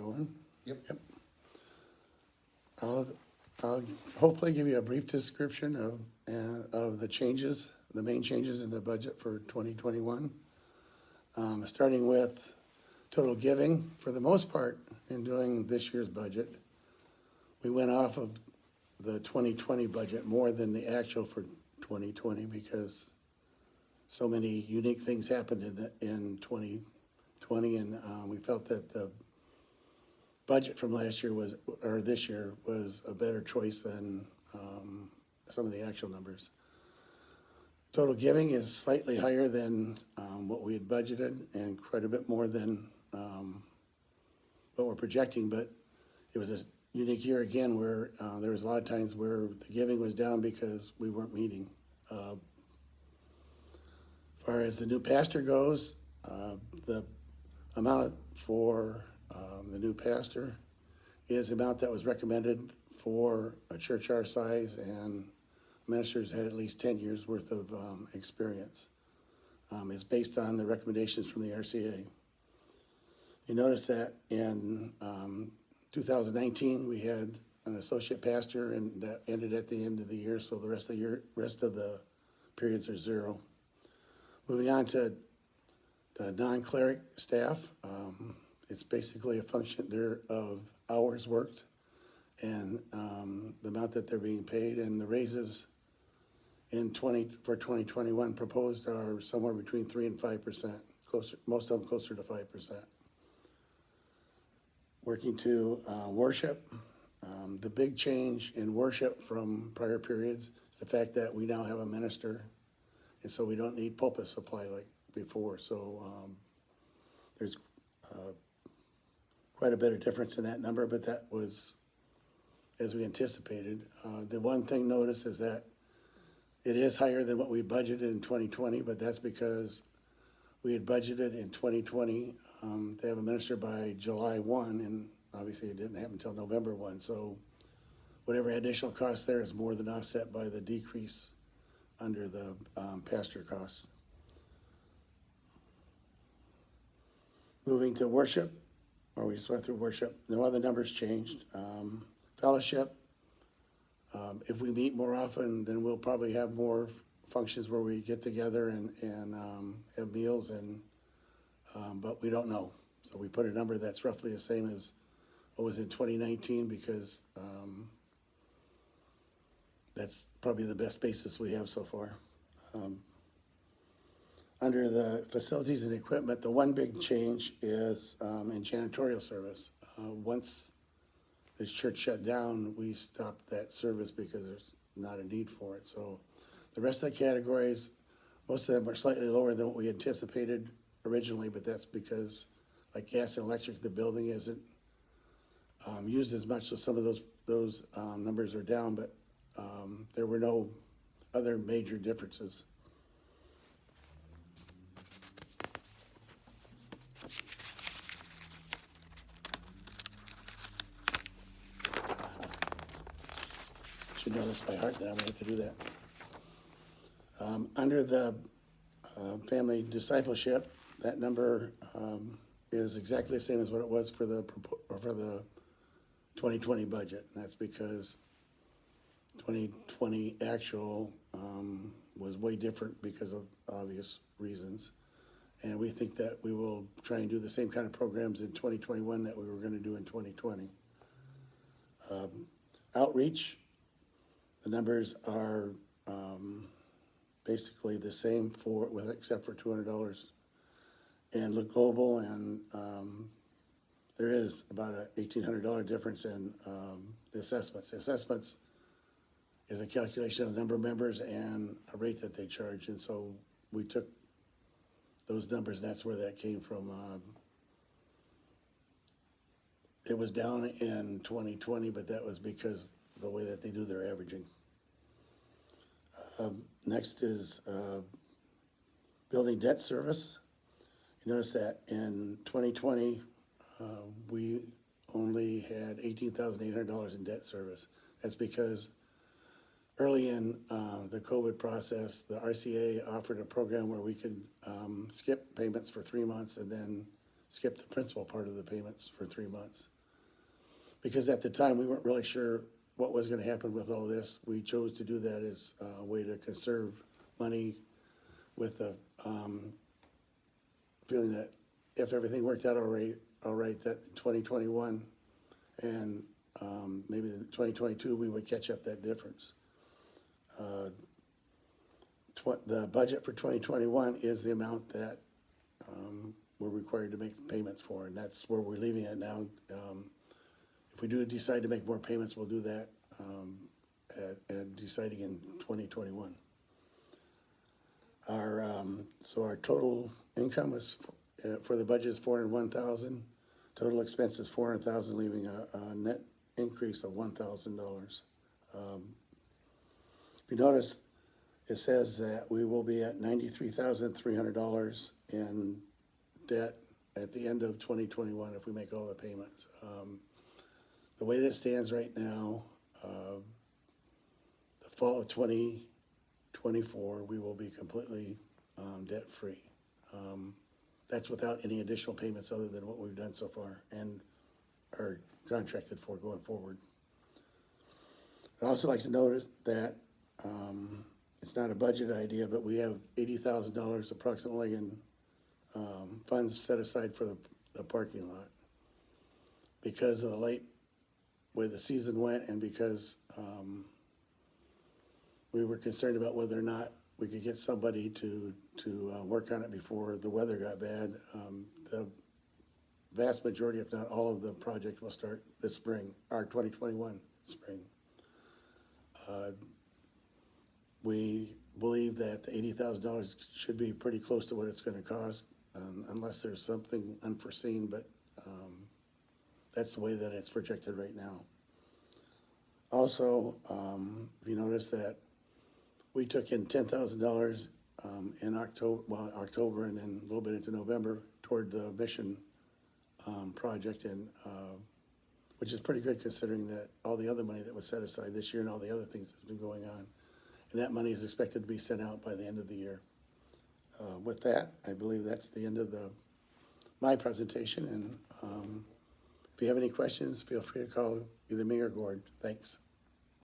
going? Yep. I'll hopefully give you a brief description of the changes, the main changes in the budget for 2021. Starting with total giving, for the most part, in doing this year's budget, we went off of the 2020 budget more than the actual for 2020 because so many unique things happened in 2020, and we felt that the budget from last year or this year was a better choice than some of the actual numbers. Total giving is slightly higher than what we had budgeted and quite a bit more than what we're projecting, but it was a unique year again where there was a lot of times where the giving was down because we weren't meeting. As far as the new pastor goes, the amount for the new pastor is the amount that was recommended for a church our size, and ministers had at least 10 years worth of experience. It's based on the recommendations from the RCA. You notice that in 2019 we had an associate pastor, and that ended at the end of the year, so the rest of the periods are zero. Moving on to the non-cleric staff, it's basically a function there of hours worked and the amount that they're being paid, and the raises for 2021 proposed are somewhere between 3% and 5%, most of them closer to 5%. Working to worship, the big change in worship from prior periods is the fact that we now have a minister, and so we don't need pulpit supply like before. So there's quite a bit of difference in that number, but that was as we anticipated. The one thing notice is that it is higher than what we budgeted in 2020, but that's because we had budgeted in 2020 to have a minister by July 1, and obviously it didn't happen until November 1. So whatever additional cost there is more than offset by the decrease under the pastor costs. Moving to worship, or we just went through worship, no other numbers changed. Fellowship, if we meet more often, then we'll probably have more functions where we get together and have meals, but we don't know. So we put a number that's roughly the same as what was in 2019 because that's probably the best basis we have so far. Under the facilities and equipment, the one big change is in janitorial service. Once this church shut down, we stopped that service because there's not a need for it. So the rest of the categories, most of them are slightly lower than what we anticipated originally, but that's because, like gas and electric, the building isn't used as much, so some of those numbers are down, but there were no other major differences. Should know this by heart, that I'm going to have to do that. Under the family discipleship, that number is exactly the same as what it was for the 2020 budget. And that's because 2020 actual was way different because of obvious reasons. And we think that we will try and do the same kind of programs in 2021 that we were going to do in 2020. Outreach, the numbers are basically the same except for $200. And Look Global, and there is about a $1,800 difference in the assessments. The assessments is a calculation of the number of members and a rate that they charge, and so we took those numbers, and that's where that came from. It was down in 2020, but that was because of the way that they do their averaging. Next is building debt service. You notice that in 2020, we only had $18,800 in debt service. That's because early in the COVID process, the RCA offered a program where we could skip payments for 3 months and then skip the principal part of the payments for 3 months. Because at the time, we weren't really sure what was gonna happen with all this. We chose to do that as a way to conserve money with the, feeling that if everything worked out all right, that in 2021 and, maybe in 2022, we would catch up that difference. The budget for 2021 is the amount that, we're required to make payments for, and that's where we're leaving it now. If we do decide to make more payments, we'll do that, at deciding in 2021. So our total income is, for the budget is $401,000. Total expense is $400,000, leaving a net increase of $1,000. If you notice, it says that we will be at $93,300 in debt at the end of 2021 if we make all the payments. The way that stands right now, the fall of 2024, we will be completely debt-free. That's without any additional payments other than what we've done so far and are contracted for going forward. I'd also like to note that it's not a budget idea, but we have $80,000 approximately in funds set aside for the parking lot. Because of the late way the season went and because we were concerned about whether or not we could get somebody to work on it before the weather got bad. The vast majority, if not all of the project will start this spring, our 2021 spring. We believe that the $80,000 should be pretty close to what it's gonna cost, unless there's something unforeseen, but that's the way that it's projected right now. Also, if you notice that we took in $10,000 in October and then a little bit into November toward the mission project, and which is pretty good considering that all the other money that was set aside this year and all the other things that's been going on. And that money is expected to be sent out by the end of the year. With that, I believe that's the end of my presentation. And if you have any questions, feel free to call either me or Gord. Thanks.